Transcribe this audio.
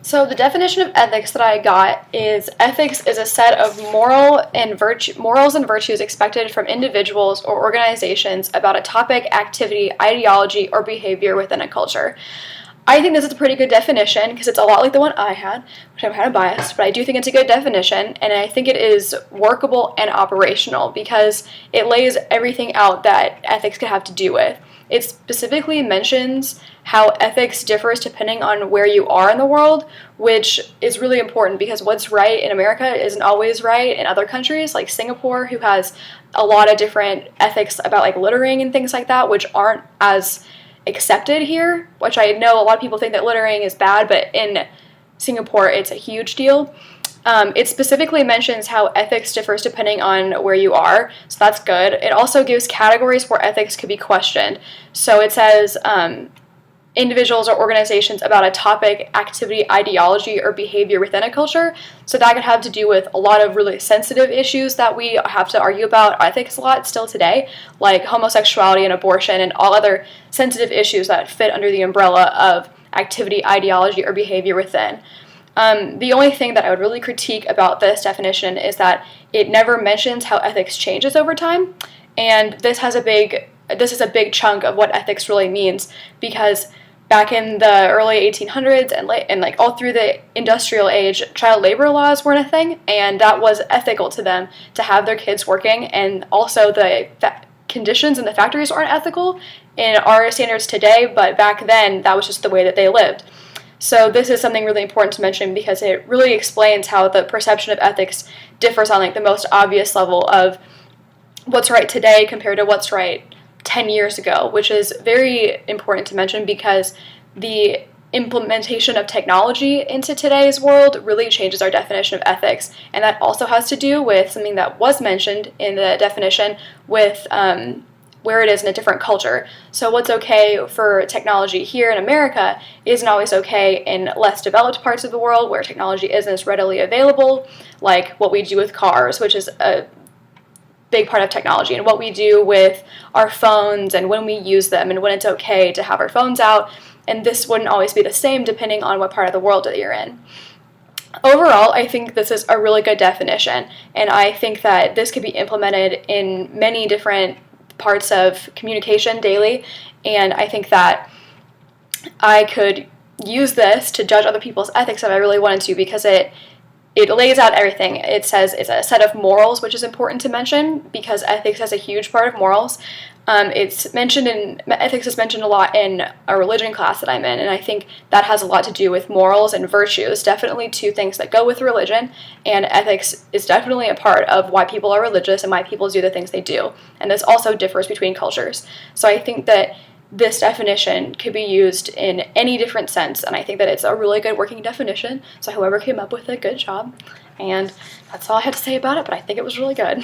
So the definition of ethics that I got is ethics is a set of morals and virtues expected from individuals or organizations about a topic, activity, ideology, or behavior within a culture. I think this is a pretty good definition because it's a lot like the one I had, which I'm kind of biased, but I do think it's a good definition, and I think it is workable and operational because it lays everything out that ethics could have to do with. It specifically mentions how ethics differs depending on where you are in the world, which is really important because what's right in America isn't always right in other countries, like Singapore, who has a lot of different ethics about like littering and things like that, which aren't as accepted here, which I know a lot of people think that littering is bad, but in Singapore it's a huge deal. It specifically mentions how ethics differs depending on where you are, so that's good. It also gives categories where ethics could be questioned. So it says individuals or organizations about a topic, activity, ideology, or behavior within a culture. So that could have to do with a lot of really sensitive issues that we have to argue about ethics a lot still today, like homosexuality and abortion and all other sensitive issues that fit under the umbrella of activity, ideology, or behavior within. The only thing that I would really critique about this definition is that it never mentions how ethics changes over time, and this is a big chunk of what ethics really means, because back in the early 1800s and like all through the industrial age, child labor laws weren't a thing, and that was ethical to them to have their kids working, and also the conditions in the factories aren't ethical in our standards today, but back then that was just the way that they lived. So this is something really important to mention because it really explains how the perception of ethics differs on like the most obvious level of what's right today compared to what's right 10 years ago, which is very important to mention because the implementation of technology into today's world really changes our definition of ethics, and that also has to do with something that was mentioned in the definition with where it is in a different culture. So what's okay for technology here in America isn't always okay in less developed parts of the world where technology isn't as readily available, like what we do with cars, which is a big part of technology, and what we do with our phones and when we use them and when it's okay to have our phones out, and this wouldn't always be the same depending on what part of the world that you're in. Overall, I think this is a really good definition, and I think that this could be implemented in many different parts of communication daily, and I think that I could use this to judge other people's ethics if I really wanted to, because it lays out everything. It says it's a set of morals, which is important to mention because ethics is a huge part of morals. Ethics is mentioned a lot in a religion class that I'm in, and I think that has a lot to do with morals and virtues, definitely two things that go with religion, and ethics is definitely a part of why people are religious and why people do the things they do, and this also differs between cultures. So I think that this definition could be used in any different sense, and I think that it's a really good working definition, so whoever came up with it, good job, and that's all I had to say about it, but I think it was really good.